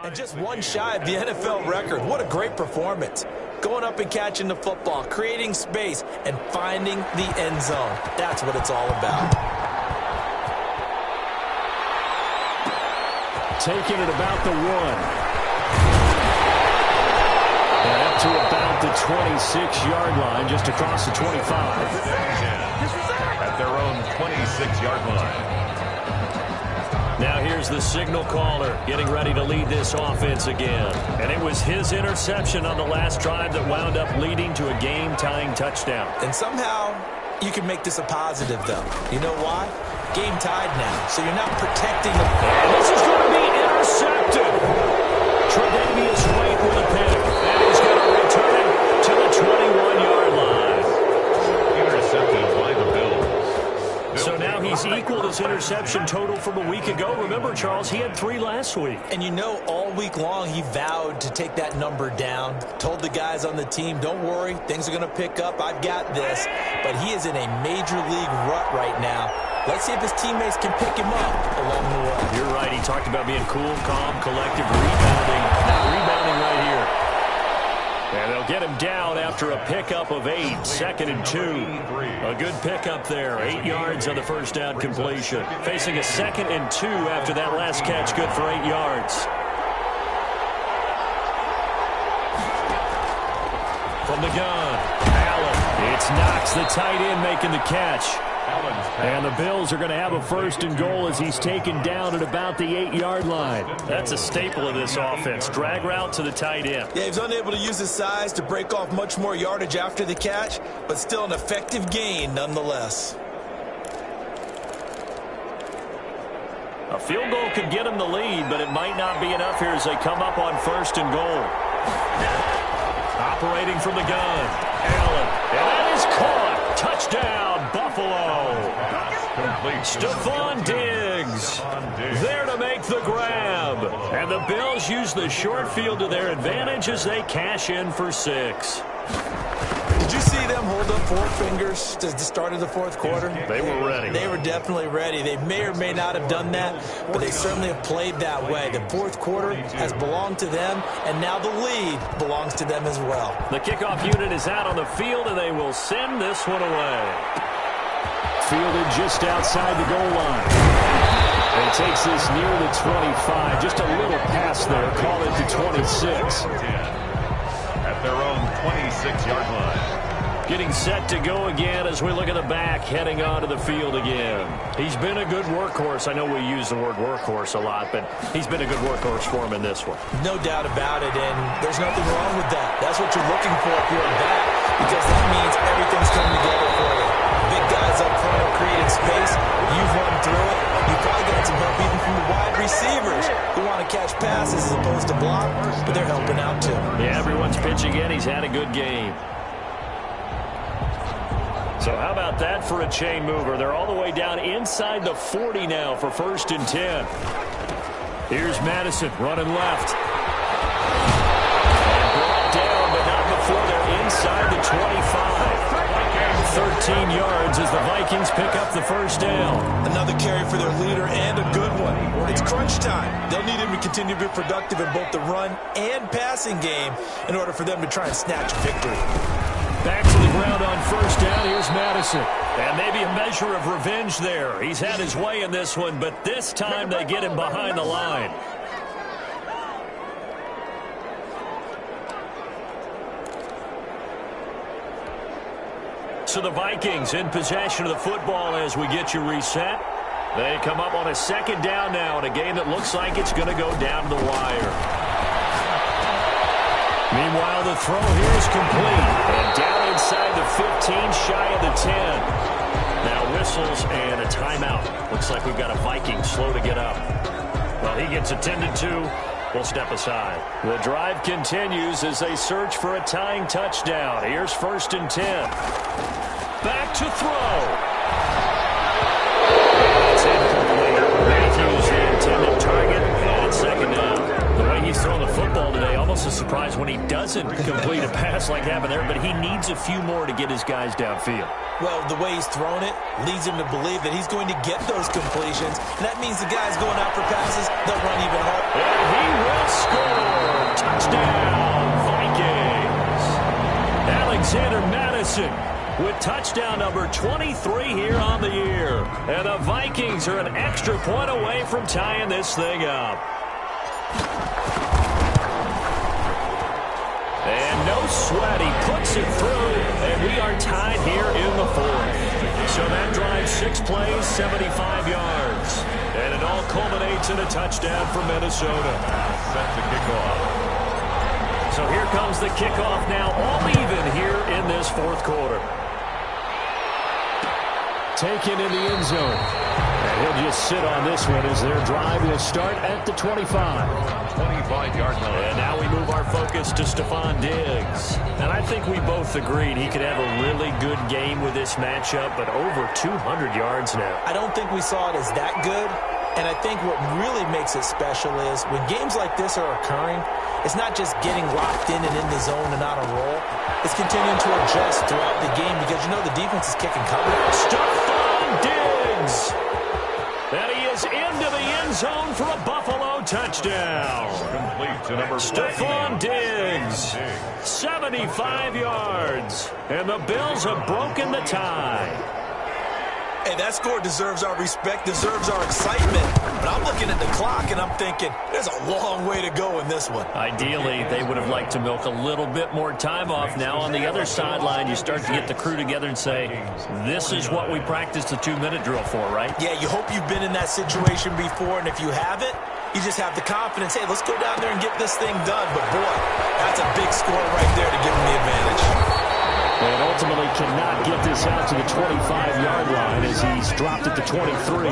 And just one shy of the NFL record. What a great performance. Going up and catching the football, creating space, and finding the end zone. That's what it's all about. Taking it about the 1. 26-yard line, just across the 25. At their own 26-yard line. Now here's the signal caller getting ready to lead this offense again. And it was his interception on the last drive that wound up leading to a game-tying touchdown. And somehow you can make this a positive, though. You know why? Game tied now, so you're not protecting the... And this is going to be intercepted. Tre'Davious White with a pick. And he's going to return it to the 21-yard line. Intercepted by the Bills. So now he's equaled his interception total from a week ago. Remember, Charles, he had 3 last week. And you know, all week long, he vowed to take that number down. Told the guys on the team, don't worry, things are going to pick up. I've got this. But he is in a major league rut right now. Let's see if his teammates can pick him up along the way. You're right. He talked about being cool, calm, collective, rebounding. Now rebounding right here. And they'll get him down after a pickup of 8, 2nd and 2. A good pickup there, 8 yards on the first down completion. Facing a 2nd and 2 after that last catch, good for 8 yards. From the gun, Allen. It's Knox, the tight end, making the catch. And the Bills are going to have a 1st and goal as he's taken down at about the 8-yard line. That's a staple of this offense. Drag route to the tight end. Yeah, he was unable to use his size to break off much more yardage after the catch, but still an effective gain nonetheless. A field goal could get him the lead, but it might not be enough here as they come up on 1st and goal. Operating from the gun, Allen. And that is caught. Touchdown, Buffalo. Stephon Diggs there to make the grab. And the Bills use the short field to their advantage as they cash in for 6. Did you see them hold up 4 fingers to the start of the 4th quarter? They were ready. They were definitely ready. They may or may not have done that, but they certainly have played that way. The 4th quarter has belonged to them, and now the lead belongs to them as well. The kickoff unit is out on the field, and they will send this one away. Fielded just outside the goal line. And he takes this near the 25. Just a little pass there. Call it to 26. At their own 26-yard line. Getting set to go again as we look at the back, heading onto the field again. He's been a good workhorse. I know we use the word workhorse a lot, but he's been a good workhorse for him in this one. No doubt about it, and there's nothing wrong with that. That's what you're looking for if you're a back, because that means everything's coming together for you. Big guys up front are creating space. You've run through it. You probably got some help even from the wide receivers who want to catch passes as opposed to block, but they're helping out too. Yeah, everyone's pitching in. He's had a good game. So how about that for a chain mover? They're all the way down inside the 40 now for 1st and 10. Here's Madison running left. And brought down, but not before they're inside the 25. 13 yards as the Vikings pick up the 1st down. Another carry for their leader and a good one. It's crunch time. They'll need him to continue to be productive in both the run and passing game in order for them to try and snatch victory. Back to the ground on 1st down. Here's Madison. And maybe a measure of revenge there. He's had his way in this one, but this time they get him behind the line. So the Vikings in possession of the football as we get you reset. They come up on a 2nd down now in a game that looks like it's going to go down to the wire. Meanwhile, the throw here is complete. And down inside the 15, shy of the 10. Now whistles and a timeout. Looks like we've got a Viking slow to get up. Well, he gets attended to. We'll step aside. The drive continues as they search for a tying touchdown. Here's 1st and 10. Back to throw. It's incomplete. Matthews, the intended target, and 2nd down. The way he's throwing the football today, almost a surprise when he doesn't complete a pass like happened there, but he needs a few more to get his guys downfield. Well, the way he's thrown it leads him to believe that he's going to get those completions, and that means the guys going out for passes, they'll run even harder. And he will score. Touchdown, Vikings. Alexander Madison with touchdown number 23 here on the year. And the Vikings are an extra point away from tying this thing up. And no sweat. He puts it through, and we are tied here in the fourth. So that drive 6 plays, 75 yards. And it all culminates in a touchdown for Minnesota. Set to kick off. So here comes the kickoff now, all even here in this fourth quarter. Taken in the end zone. And he'll just sit on this one as their drive will start at the 25. 25-yard line. And now we move our focus to Stephon Diggs. And I think we both agreed he could have a really good game with this matchup, but over 200 yards now. I don't think we saw it as that good. And I think what really makes it special is when games like this are occurring, it's not just getting locked in and in the zone and on a roll. It's continuing to adjust throughout the game because you know the defense is kicking cover. Stephon Diggs. And he is into the end zone for a Buffalo touchdown. Complete to number Stephon Diggs, 75 yards. And the Bills have broken the tie. Hey, that score deserves our respect, deserves our excitement. But I'm looking at the clock, and I'm thinking, there's a long way to go in this one. Ideally, they would have liked to milk a little bit more time off. Now, on the other sideline, you start to get the crew together and say, this is what we practiced the 2-minute drill for, right? Yeah, you hope you've been in that situation before, and if you haven't, you just have the confidence, hey, let's go down there and get this thing done. But, boy, that's a big score right there to give them the advantage. And ultimately cannot get this out to the 25-yard line as he's dropped at the 23.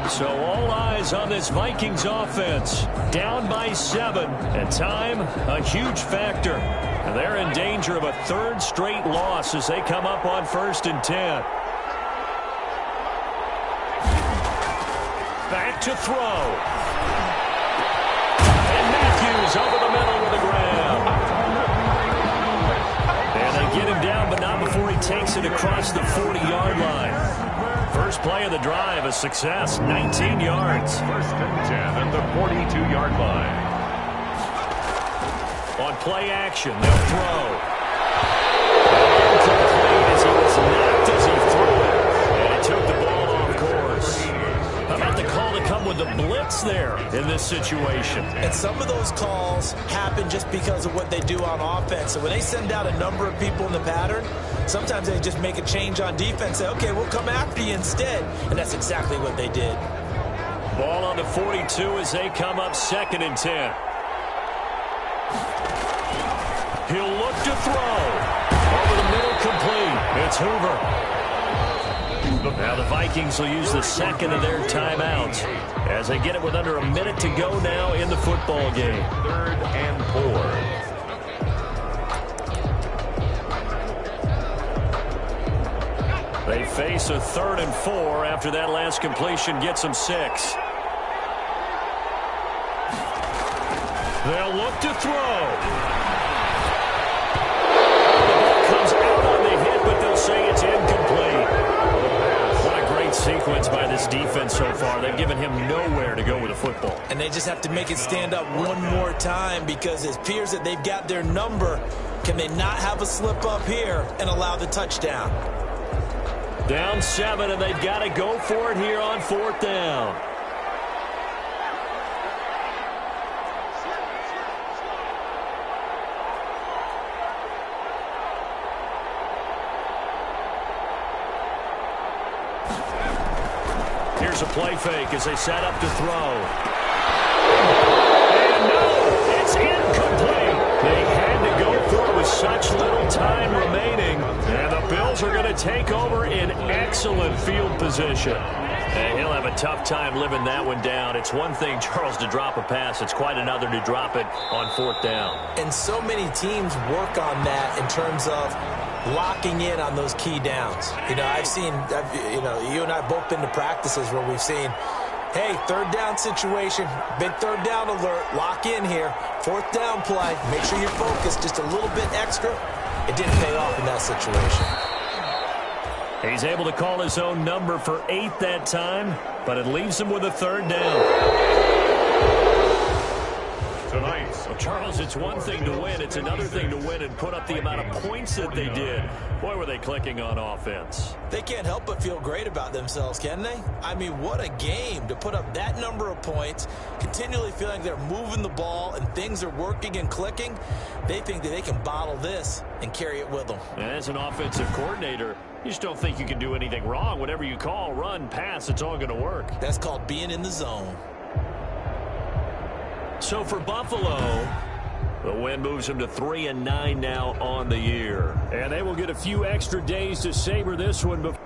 So all eyes on this Vikings offense. Down by 7. And time, a huge factor. And they're in danger of a third straight loss as they come up on 1st and 10. Back to throw. And Matthews over the middle with a grab. And they get him down, but not before he takes it across the 40-yard line. First play of the drive, a success, 19 yards. 1st and 10 at the 42-yard line. On play action, they'll throw. Incomplete as he was knocked as he threw it. And he took the ball off course. How about the call to come with the blitz there in this situation? And some of those calls happen just because of what they do on offense. So when they send out a number of people in the pattern, sometimes they just make a change on defense, say, okay, we'll come after you instead. And that's exactly what they did. Ball on the 42 as they come up 2nd and 10. He'll look to throw. Over the middle, complete. It's Hoover. Now the Vikings will use the second of their timeouts as they get it with under a minute to go now in the football game. 3rd and 4. They face a 3rd and 4 after that last completion gets them 6. They'll look to throw. Comes out on the hit, but they'll say it's incomplete. What a great sequence by this defense so far. They've given him nowhere to go with the football. And they just have to make it stand up one more time because it appears that they've got their number. Can they not have a slip up here and allow the touchdown? Down 7, and they've got to go for it here on 4th down. Here's a play fake as they set up to throw. And no, it's incomplete. They had to go for it with such little time remaining. And the Bills are going to take over in excellent field position. And he'll have a tough time living that one down. It's one thing, Charles, to drop a pass. It's quite another to drop it on 4th down. And so many teams work on that in terms of locking in on those key downs. You know, you and I have both been to practices where we've seen, hey, 3rd down situation, big 3rd down alert, lock in here, 4th down play, make sure you're focused just a little bit extra. It didn't pay off in that situation. He's able to call his own number for 8 that time, but it leaves him with a 3rd down. Tonight's Charles, it's one thing to win. It's another thing to win and put up the amount of points that they did. Boy, were they clicking on offense. They can't help but feel great about themselves, can they? I mean, what a game to put up that number of points, continually feeling they're moving the ball and things are working and clicking. They think that they can bottle this and carry it with them. And as an offensive coordinator, you just don't think you can do anything wrong. Whatever you call, run, pass, it's all going to work. That's called being in the zone. So for Buffalo, the win moves them to 3-9 now on the year. And they will get a few extra days to savor this one before